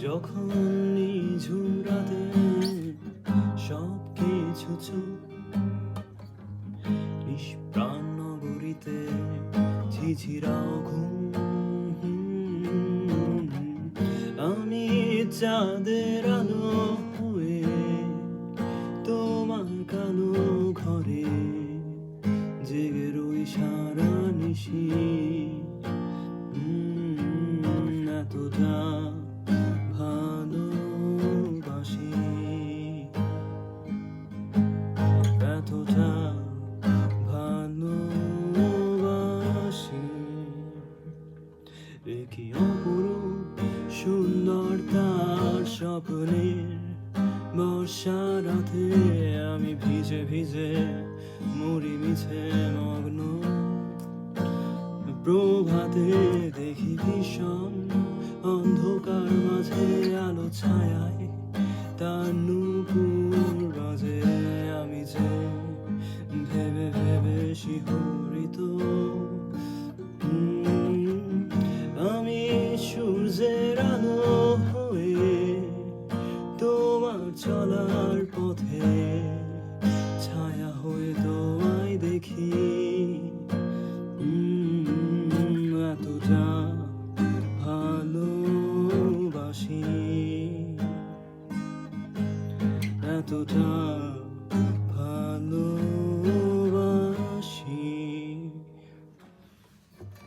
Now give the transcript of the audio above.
যখন নিঝুম রাতে সব কিছু চুপ, নিষ্প্রাণ নগরীতে ঝিঝিরাও ঘুম। আমি চাঁদের আলো হয়ে তোমার কালো ঘরে জেগে রই সারা নিশি। এতটা ভালোবাসি, এতটা ভালোবাসি। কি অপরূপ সুন্দর তার স্বপ্নের বর্ষা রাতে আমি ভিজে ভিজে মরি মিছে মগ্ন। প্রভাতে দেখি ভীষণ অন্ধকার মাঝে আলো ছায়ায় তার নূপুর বাজে। আমি যে ভেবে ভেবে শিহরিত, আমি সূর্যের আলো হয়ে তোমার চলার পথে ছায়া হয়ে তোমায় দেখি। এতটা ভালোবাসি, এতটা